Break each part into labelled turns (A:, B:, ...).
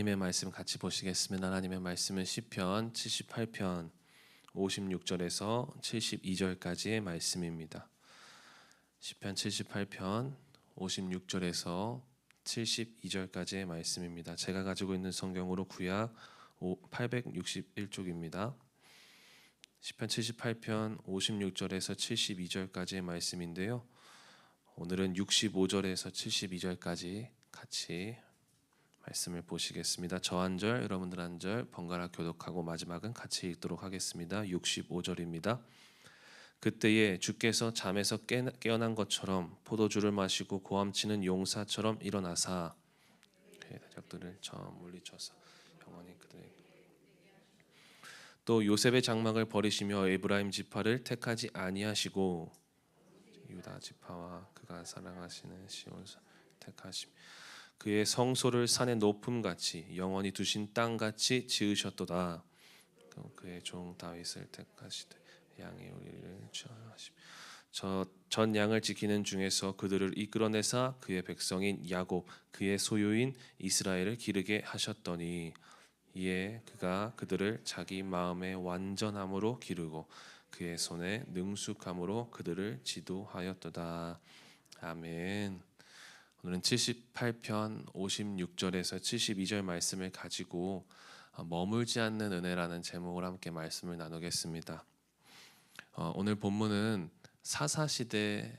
A: 하나님의 말씀 같이 보시겠습니다. 하나님의 말씀은 시편 78편 56절에서 72절까지의 말씀입니다. 시편 78편 56절에서 72절까지의 말씀입니다. 제가 가지고 있는 성경으로 구약 861쪽입니다. 시편 78편 56절에서 72절까지의 말씀인데요. 오늘은 65절에서 72절까지 같이 말씀을 보시겠습니다. 저 한 절, 여러분들 한 절 번갈아 교독하고 마지막은 같이 읽도록 하겠습니다. 65절입니다. 그때에 주께서 잠에서 깨어난 것처럼 포도주를 마시고 고함치는 용사처럼 일어나사 그의 대적들을 저 물리쳐서 영원히 그들에게 또 요셉의 장막을 버리시며 에브라임 지파를 택하지 아니하시고 유다 지파와 그가 사랑하시는 시온산을 택하시며 그의 성소를 산의 높음같이 영원히 두신 땅같이 지으셨도다. 그의 종 다윗을 택하시되 양의 우리를 취하시며 전 양을 지키는 중에서 그들을 이끌어내사 그의 백성인 야곱 그의 소유인 이스라엘을 기르게 하셨더니 이에 그가 그들을 자기 마음의 완전함으로 기르고 그의 손에 능숙함으로 그들을 지도하였도다. 아멘. 오늘은 78편 56절에서 72절 말씀을 가지고 머물지 않는 은혜라는 제목으로 함께 말씀을 나누겠습니다. 오늘 본문은 사사시대의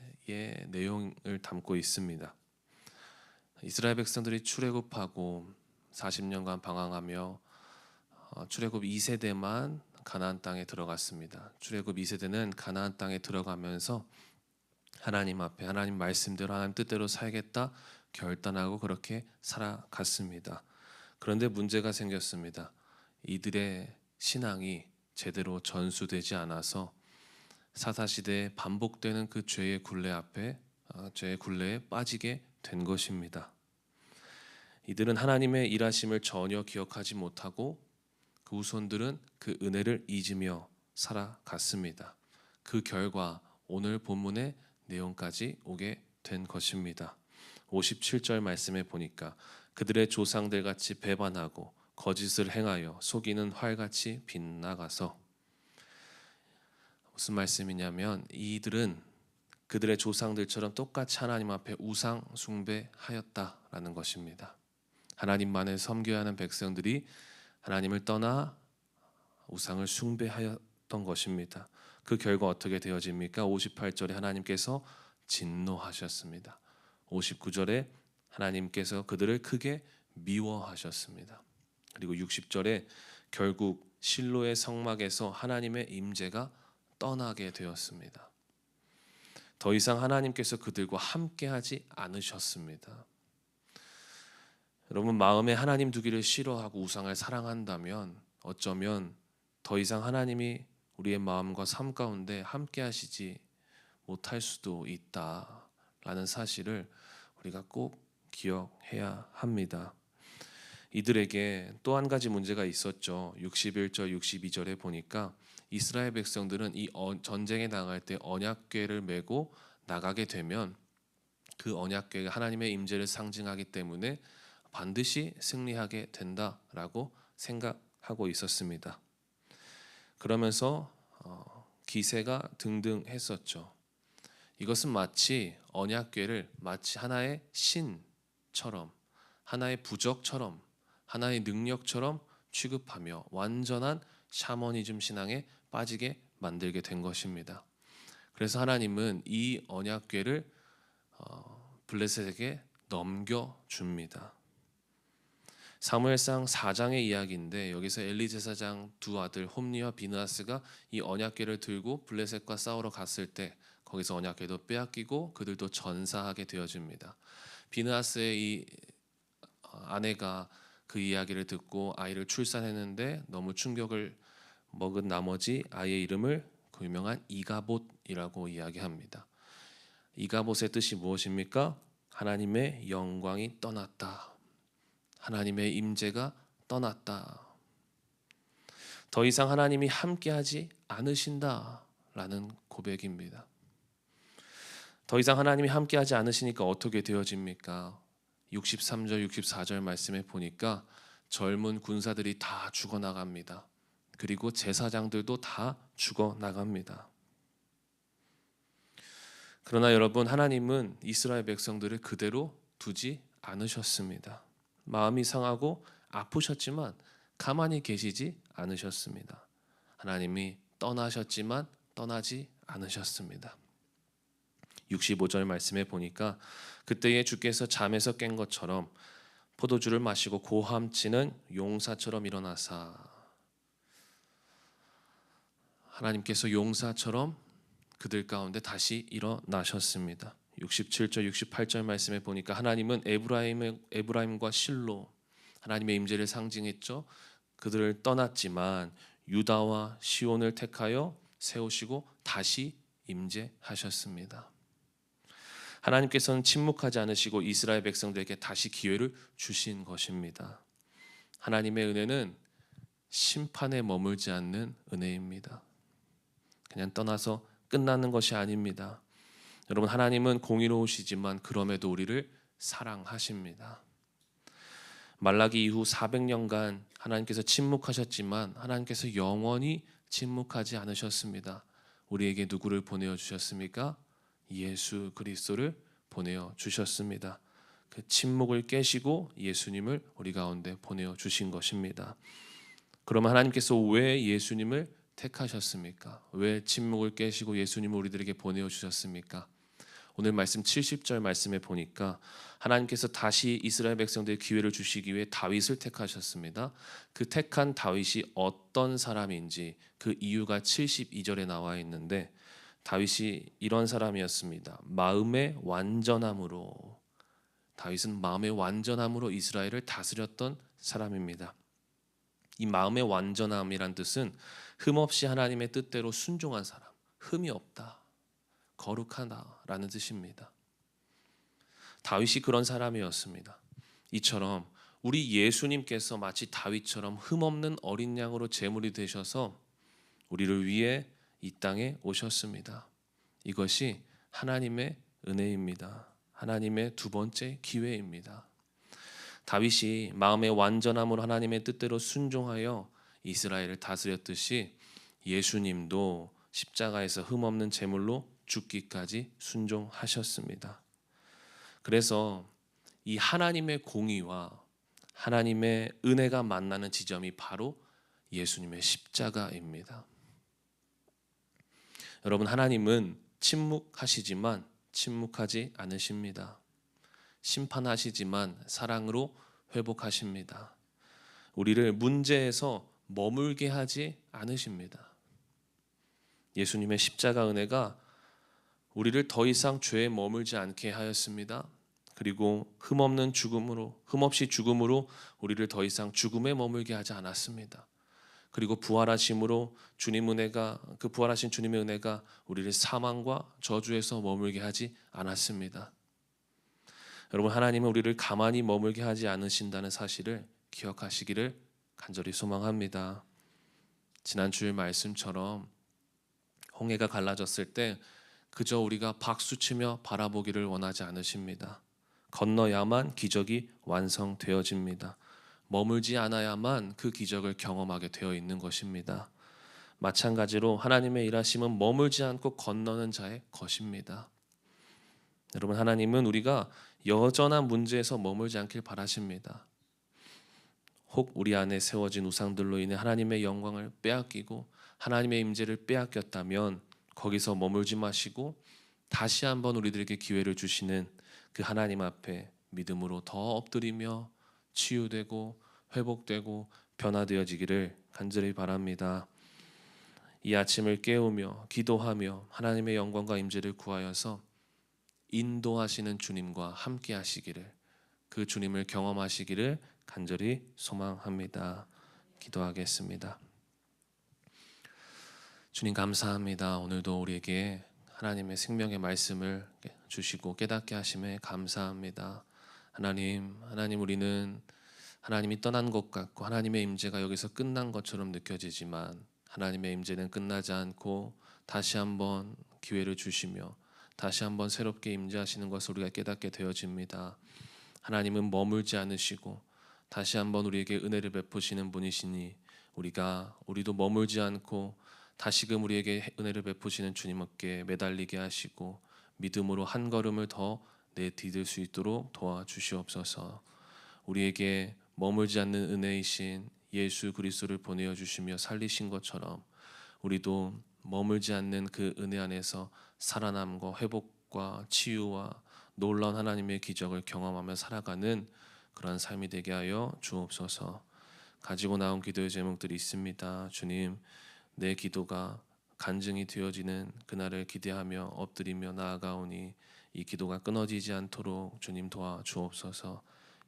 A: 내용을 담고 있습니다. 이스라엘 백성들이 출애굽하고 40년간 방황하며 출애굽 2세대만 가나안 땅에 들어갔습니다. 출애굽 2세대는 가나안 땅에 들어가면서 하나님 앞에 하나님 말씀대로 하나님 뜻대로 살겠다 결단하고 그렇게 살아갔습니다. 그런데 문제가 생겼습니다. 이들의 신앙이 제대로 전수되지 않아서 사사시대에 반복되는 그 죄의 굴레에 빠지게 된 것입니다. 이들은 하나님의 일하심을 전혀 기억하지 못하고 그 후손들은 그 은혜를 잊으며 살아갔습니다. 그 결과 오늘 본문의 내용까지 오게 된 것입니다. 57절 말씀에 보니까 그들의 조상들 같이 배반하고 거짓을 행하여 속이는 활같이 빗나가서 무슨 말씀이냐면 이들은 그들의 조상들처럼 똑같이 하나님 앞에 우상 숭배하였다라는 것입니다. 하나님만을 섬겨야 하는 백성들이 하나님을 떠나 우상을 숭배하였던 것입니다. 그 결과 어떻게 되어집니까? 58절에 하나님께서 진노하셨습니다. 59절에 하나님께서 그들을 크게 미워하셨습니다. 그리고 60절에 결국 실로의 성막에서 하나님의 임재가 떠나게 되었습니다. 더 이상 하나님께서 그들과 함께하지 않으셨습니다. 여러분 마음에 하나님 두기를 싫어하고 우상을 사랑한다면 어쩌면 더 이상 하나님이 우리의 마음과 삶 가운데 함께 하시지 못할 수도 있다라는 사실을 우리가 꼭 기억해야 합니다. 이들에게 또 한 가지 문제가 있었죠. 61절 62절에 보니까 이스라엘 백성들은 이 전쟁에 나갈 때 언약궤를 메고 나가게 되면 그 언약궤가 하나님의 임재를 상징하기 때문에 반드시 승리하게 된다라고 생각하고 있었습니다. 그러면서 기세가 등등했었죠. 이것은 마치 언약궤를 마치 하나의 신처럼 하나의 부적처럼 하나의 능력처럼 취급하며 완전한 샤머니즘 신앙에 빠지게 만들게 된 것입니다. 그래서 하나님은 이 언약궤를 블레셋에게 넘겨줍니다. 사무엘상 4장의 이야기인데 여기서 엘리 제사장 두 아들 홈니와 비느하스가 이 언약궤를 들고 블레셋과 싸우러 갔을 때 거기서 언약궤도 빼앗기고 그들도 전사하게 되어집니다. 비느하스의 이 아내가 그 이야기를 듣고 아이를 출산했는데 너무 충격을 먹은 나머지 아이의 이름을 그 유명한 이가봇이라고 이야기합니다. 이가봇의 뜻이 무엇입니까? 하나님의 영광이 떠났다. 하나님의 임재가 떠났다. 더 이상 하나님이 함께하지 않으신다라는 고백입니다. 더 이상 하나님이 함께하지 않으시니까 어떻게 되어집니까? 63절 64절 말씀에 보니까 젊은 군사들이 다 죽어나갑니다. 그리고 제사장들도 다 죽어나갑니다. 그러나 여러분, 하나님은 이스라엘 백성들을 그대로 두지 않으셨습니다. 마음이 상하고 아프셨지만 가만히 계시지 않으셨습니다. 하나님이 떠나셨지만 떠나지 않으셨습니다. 65절 말씀에 보니까 그때에 주께서 잠에서 깬 것처럼 포도주를 마시고 고함치는 용사처럼 일어나사. 하나님께서 용사처럼 그들 가운데 다시 일어나셨습니다. 67절 68절 말씀에 보니까 하나님은 에브라임과 실로 하나님의 임재를 상징했죠. 그들을 떠났지만 유다와 시온을 택하여 세우시고 다시 임재하셨습니다. 하나님께서는 침묵하지 않으시고 이스라엘 백성들에게 다시 기회를 주신 것입니다. 하나님의 은혜는 심판에 머물지 않는 은혜입니다. 그냥 떠나서 끝나는 것이 아닙니다. 여러분, 하나님은 공의로우시지만 그럼에도 우리를 사랑하십니다. 말라기 이후 400년간 하나님께서 침묵하셨지만 하나님께서 영원히 침묵하지 않으셨습니다. 우리에게 누구를 보내어 주셨습니까? 예수 그리스도를 보내어 주셨습니다. 그 침묵을 깨시고 예수님을 우리 가운데 보내어 주신 것입니다. 그러면 하나님께서 왜 예수님을 택하셨습니까? 왜 침묵을 깨시고 예수님을 우리들에게 보내어 주셨습니까? 오늘 말씀 70절 말씀에 보니까 하나님께서 다시 이스라엘 백성들의 기회를 주시기 위해 다윗을 택하셨습니다. 그 택한 다윗이 어떤 사람인지 그 이유가 72절에 나와 있는데, 다윗이 이런 사람이었습니다. 마음의 완전함으로, 다윗은 마음의 완전함으로 이스라엘을 다스렸던 사람입니다. 이 마음의 완전함이란 뜻은 흠없이 하나님의 뜻대로 순종한 사람, 흠이 없다, 거룩하다라는 뜻입니다. 다윗이 그런 사람이었습니다. 이처럼 우리 예수님께서 마치 다윗처럼 흠없는 어린 양으로 제물이 되셔서 우리를 위해 이 땅에 오셨습니다. 이것이 하나님의 은혜입니다. 하나님의 두 번째 기회입니다. 다윗이 마음의 완전함으로 하나님의 뜻대로 순종하여 이스라엘을 다스렸듯이 예수님도 십자가에서 흠없는 제물로 죽기까지 순종하셨습니다. 그래서 이 하나님의 공의와 하나님의 은혜가 만나는 지점이 바로 예수님의 십자가입니다. 여러분, 하나님은 침묵하시지만 침묵하지 않으십니다. 심판하시지만 사랑으로 회복하십니다. 우리를 문제에서 머물게 하지 않으십니다. 예수님의 십자가 은혜가 우리를 더 이상 죄에 머물지 않게 하였습니다. 그리고 흠없이 죽음으로 우리를 더 이상 죽음에 머물게 하지 않았습니다. 그리고 부활하심으로 그 부활하신 주님의 은혜가 우리를 사망과 저주에서 머물게 하지 않았습니다. 여러분, 하나님은 우리를 가만히 머물게 하지 않으신다는 사실을 기억하시기를 간절히 소망합니다. 지난 주일 말씀처럼 홍해가 갈라졌을 때 그저 우리가 박수치며 바라보기를 원하지 않으십니다. 건너야만 기적이 완성되어집니다. 머물지 않아야만 그 기적을 경험하게 되어 있는 것입니다. 마찬가지로 하나님의 일하심은 머물지 않고 건너는 자의 것입니다. 여러분, 하나님은 우리가 여전한 문제에서 머물지 않길 바라십니다. 혹 우리 안에 세워진 우상들로 인해 하나님의 영광을 빼앗기고 하나님의 임재를 빼앗겼다면 거기서 머물지 마시고 다시 한번 우리들에게 기회를 주시는 그 하나님 앞에 믿음으로 더 엎드리며 치유되고 회복되고 변화되어지기를 간절히 바랍니다. 이 아침을 깨우며 기도하며 하나님의 영광과 임재를 구하여서 인도하시는 주님과 함께 하시기를, 그 주님을 경험하시기를 간절히 소망합니다. 기도하겠습니다. 주님, 감사합니다. 오늘도 우리에게 하나님의 생명의 말씀을 주시고 깨닫게 하심에 감사합니다. 하나님, 우리는 하나님이 떠난 것 같고 하나님의 임재가 여기서 끝난 것처럼 느껴지지만 하나님의 임재는 끝나지 않고 다시 한번 기회를 주시며 다시 한번 새롭게 임재하시는 것을 우리가 깨닫게 되어집니다. 하나님은 머물지 않으시고 다시 한번 우리에게 은혜를 베푸시는 분이시니 우리도 머물지 않고 다시금 우리에게 은혜를 베푸시는 주님께 매달리게 하시고 믿음으로 한 걸음을 더 내디딜 수 있도록 도와주시옵소서. 우리에게 머물지 않는 은혜이신 예수 그리스도를 보내어 주시며 살리신 것처럼 우리도 머물지 않는 그 은혜 안에서 살아남고 회복과 치유와 놀라운 하나님의 기적을 경험하며 살아가는 그러한 삶이 되게 하여 주옵소서. 가지고 나온 기도의 제목들이 있습니다. 주님, 내 기도가 간증이 되어지는 그날을 기대하며 엎드리며 나아가오니 이 기도가 끊어지지 않도록 주님 도와주옵소서.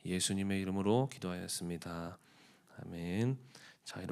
A: 예수님의 이름으로 기도하였습니다. 아멘. 자,